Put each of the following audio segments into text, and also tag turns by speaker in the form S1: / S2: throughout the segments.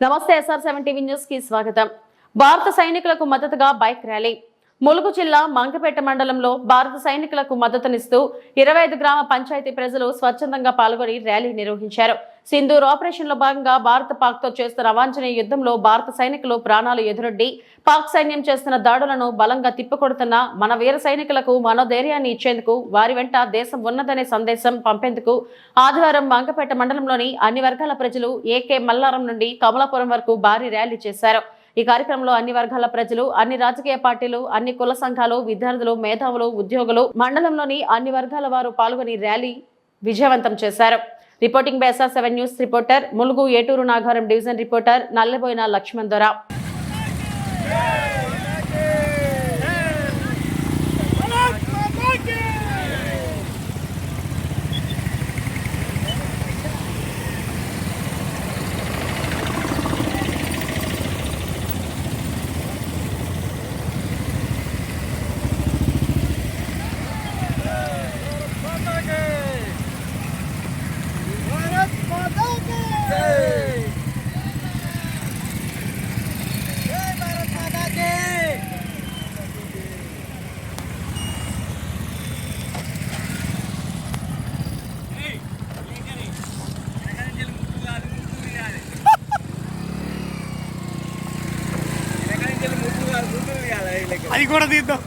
S1: నమస్తే SR7 TV news కి స్వాగతం. భారత సైనికులకు మద్దతుగా బైక్ ర్యాలీ. ములుగు జిల్లా మంగపేట మండలంలో భారత సైనికులకు మద్దతునిస్తూ 25 గ్రామ పంచాయతీ ప్రజలు స్వచ్ఛందంగా పాల్గొని ర్యాలీ నిర్వహించారు. సింధూర్ ఆపరేషన్ లో భాగంగా భారత పాక్ తో చేస్తున్న అవాంఛనీయ యుద్ధంలో భారత సైనికులు ప్రాణాలు ఎదురొడ్డి పాక్ సైన్యం చేస్తున్న దాడులను బలంగా తిప్పికొడుతున్న మన వీర సైనికులకు మనోధైర్యాన్ని ఇచ్చేందుకు వారి వెంట దేశం ఉన్నదనే సందేశం పంపేందుకు ఆదివారం మంగపేట మండలంలోని అన్ని వర్గాల ప్రజలు ఏకే మల్లారం నుండి కమలాపురం వరకు భారీ ర్యాలీ చేశారు. ఈ కార్యక్రమంలో అన్ని వర్గాల ప్రజలు, అన్ని రాజకీయ పార్టీలు, అన్ని కుల సంఘాలు, విద్యార్థులు, మేధావులు, ఉద్యోగులు, మండలంలోని అన్ని వర్గాల వారు పాల్గొని ర్యాలీ విజయవంతం చేశారు. Reporting by SR7 news reporter Mulugu Eturu Nagaram division reporter Nallaboina Lakshman Dora.
S2: అది కూడా తీద్దాం.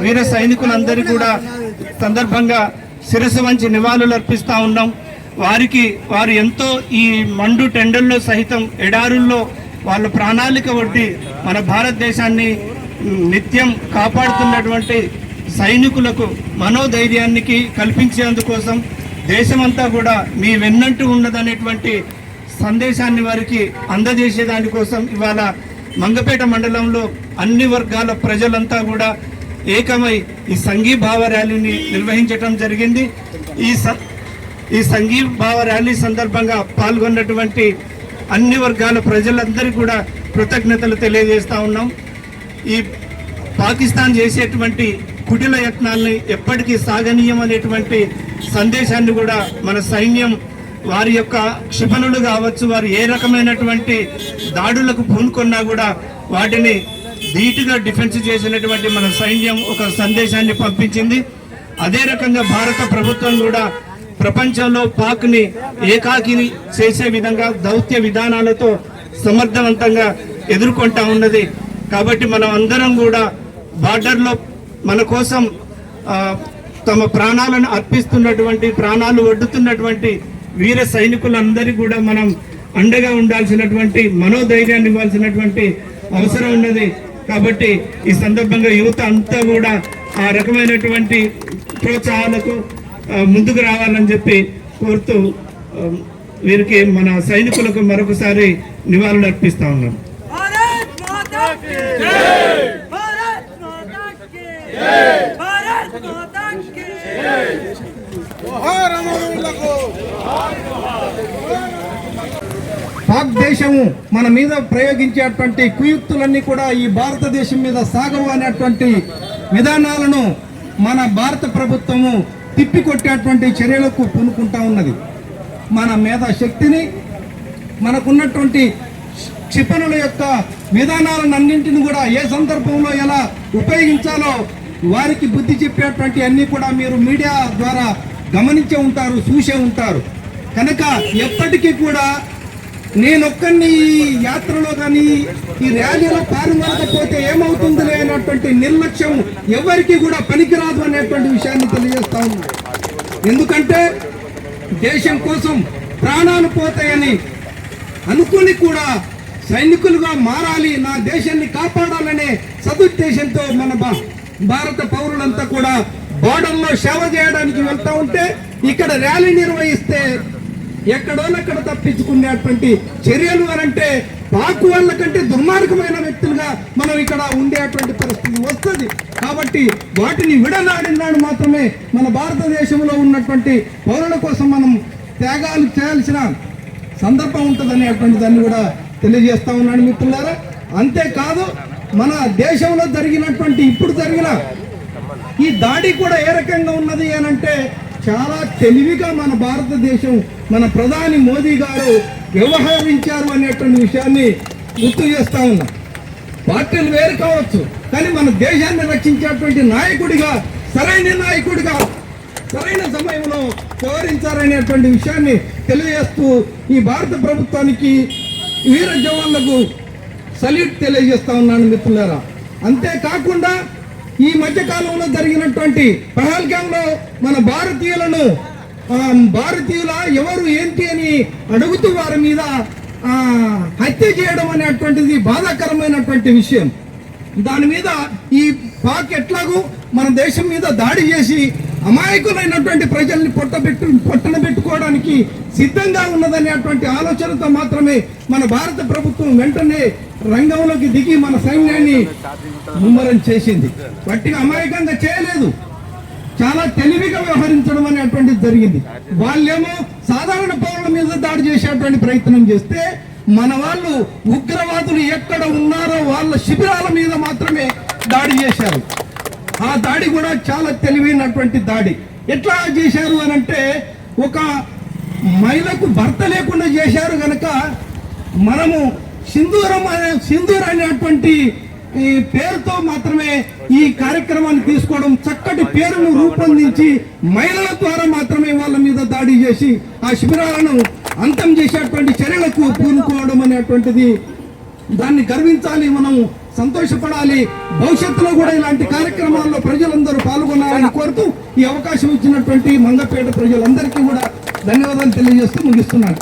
S2: వీర సైనికులందరి కూడా సందర్భంగా శిరస్సు వంచి నివాళులు అర్పిస్తూ ఉన్నాం. వారు ఎంతో ఈ మండు టెండల్లో సహితం ఎడారుల్లో వాళ్ళ ప్రణాళిక ఒడ్డి మన భారతదేశాన్ని నిత్యం కాపాడుతున్నటువంటి సైనికులకు మనోధైర్యానికి కల్పించేందుకోసం దేశమంతా కూడా మీ వెన్నంటూ ఉన్నదనేటువంటి సందేశాన్ని వారికి అందజేసే దానికోసం ఇవాళ మంగపేట మండలంలో అన్ని వర్గాల ప్రజలంతా కూడా ఏకమై ఈ సంఘీభావ ర్యాలీని నిర్వహించడం జరిగింది. ఈ సంఘీభావ ర్యాలీ సందర్భంగా పాల్గొన్నటువంటి అన్ని వర్గాల ప్రజలందరికీ కూడా కృతజ్ఞతలు తెలియజేస్తూ ఉన్నాం. ఈ పాకిస్తాన్ చేసేటువంటి కుటిల యత్నాల్ని ఎప్పటికీ సాగనీయమనేటువంటి సందేశాన్ని కూడా మన సైన్యం వారి యొక్క క్షిపణులు కావచ్చు, వారు ఏ రకమైనటువంటి దాడులకు పూనుకున్నా కూడా వాటిని ధీటుగా డిఫెన్స్ చేసినటువంటి మన సైన్యం ఒక సందేశాన్ని పంపించింది. అదే రకంగా భారత ప్రభుత్వం కూడా ప్రపంచంలో పాక్ని ఏకాకిని చేసే విధంగా దౌత్య విధానాలతో సమర్థవంతంగా ఎదుర్కొంటా ఉన్నది. కాబట్టి మనం అందరం కూడా బార్డర్లో మన కోసం తమ ప్రాణాలను అర్పిస్తున్నటువంటి, ప్రాణాలు ఒడ్డుతున్నటువంటి వీర సైనికులందరికీ కూడా మనం అండగా ఉండాల్సినటువంటి, మనోధైర్యాన్ని ఇవ్వాల్సినటువంటి అవసరం ఉన్నది. కాబట్టి ఈ సందర్భంగా యువత అంతా కూడా ఆ రకమైనటువంటి ప్రోత్సాహాలకు ముందుకు రావాలని చెప్పి కోరుతూ వీరికి మన సైనికులకు మరొకసారి నివాళులు అర్పిస్తా ఉన్నాం.
S3: పాక్ దేశము మన మీద ప్రయోగించేటువంటి కుయుక్తులన్నీ కూడా ఈ భారతదేశం మీద సాగవు అనేటువంటి విధానాలను మన భారత ప్రభుత్వము తిప్పికొట్టేటువంటి చర్యలకు పూనుకుంటా ఉన్నది. మన మేధాశక్తిని, మనకున్నటువంటి క్షిపణుల యొక్క విధానాలన్నింటిని కూడా ఏ సందర్భంలో ఎలా ఉపయోగించాలో వారికి బుద్ధి చెప్పేటువంటి అన్ని కూడా మీరు మీడియా ద్వారా గమనించే ఉంటారు, చూసే ఉంటారు. కనుక ఎప్పటికీ కూడా నేనొక్కడిని ఈ యాత్రలో కానీ ఈ ర్యాలీలో పాల్గొనకపోతే ఏమవుతుందిలే అనేటువంటి నిర్లక్ష్యం ఎవరికి కూడా పనికిరాదు అనేటువంటి విషయాన్ని తెలియజేస్తా ఉన్నాను. ఎందుకంటే దేశం కోసం ప్రాణాలు పోతాయని అనుకుని కూడా సైనికులుగా మారాలి, నా దేశాన్ని కాపాడాలనే సదుద్దేశంతో మన భారత పౌరులంతా కూడా బోర్డర్లో సేవ చేయడానికి వెళ్తా ఉంటే ఇక్కడ ర్యాలీ నిర్వహిస్తే ఎక్కడోనక్కడ తప్పించుకునేటువంటి చర్యలు అనంటే పాకు వాళ్ళ కంటే దుర్మార్గమైన వ్యక్తులుగా మనం ఇక్కడ ఉండేటువంటి పరిస్థితి వస్తుంది. కాబట్టి వాటిని విడనాడినాడు మాత్రమే మన భారతదేశంలో ఉన్నటువంటి పౌరుల కోసం మనం త్యాగాలు చేయాల్సిన సందర్భం ఉంటుందనేటువంటి దాన్ని కూడా తెలియజేస్తా ఉన్నాడు మిత్రులారా. అంతేకాదు మన దేశంలో జరిగినటువంటి ఇప్పుడు జరిగిన ఈ దాడి కూడా ఏ రకంగా ఉన్నది అనంటే చాలా తెలివిగా మన భారతదేశం, మన ప్రధాని మోదీ గారు వ్యవహరించారు అనేటువంటి విషయాన్ని గుర్తు చేస్తా ఉన్నాం. పార్టీలు వేరు కావచ్చు, కానీ మన దేశాన్ని రక్షించేటువంటి నాయకుడిగా, సరైన నాయకుడిగా సరైన సమయంలో వ్యవహరించారనేటువంటి విషయాన్ని తెలియజేస్తూ ఈ భారత ప్రభుత్వానికి, వీర జవాన్లకు సల్యూట్ తెలియజేస్తా ఉన్నాను మిత్రులారా. అంతేకాకుండా ఈ మధ్యకాలంలో జరిగినటువంటి పహల్గాంలో మన భారతీయుల ఎవరు ఏంటి అని అడుగుతూ వారి మీద హత్య చేయడం అనేటువంటిది బాధాకరమైనటువంటి విషయం. దాని మీద ఈ పాక్ ఎట్లాగూ మన దేశం మీద దాడి చేసి అమాయకులైనటువంటి ప్రజల్ని పొట్టన పెట్టుకోవడానికి సిద్ధంగా ఉన్నదనేటువంటి ఆలోచనతో మాత్రమే మన భారత ప్రభుత్వం వెంటనే రంగంలోకి దిగి మన సైన్యాన్ని ముమ్మరం చేసింది. వట్టిగా అమాయకంగా చేయలేదు, చాలా తెలివిగా వ్యవహరించడం అనేటువంటిది జరిగింది. వాళ్ళేమో సాధారణ పౌరుల మీద దాడి చేసేటువంటి ప్రయత్నం చేస్తే మన వాళ్ళు ఉగ్రవాదులు ఎక్కడ ఉన్నారో వాళ్ళ శిబిరాల మీద మాత్రమే దాడి చేశారు. ఆ దాడి కూడా చాలా తెలివైనటువంటి దాడి. ఎట్లా చేశారు అనంటే ఒక మహిళకు భర్త లేకుండా చేశారు గనక మనము సింధూర్ అనేటువంటి ఈ పేరుతో మాత్రమే ఈ కార్యక్రమాన్ని తీసుకోవడం, చక్కటి పేరును రూపొందించి మహిళల ద్వారా మాత్రమే వాళ్ళ మీద దాడి చేసి ఆ శిబిరాలను అంతం చేసేటువంటి చర్యలకు పూనుకోవడం అనేటువంటిది, దాన్ని గర్వించాలి, మనం సంతోషపడాలి. భవిష్యత్తులో కూడా ఇలాంటి కార్యక్రమాల్లో ప్రజలందరూ పాల్గొనాలని కోరుతూ ఈ అవకాశం ఇచ్చినటువంటి మంగపేట ప్రజలందరికీ కూడా ధన్యవాదాలు తెలియజేస్తూ ముగిస్తున్నాను.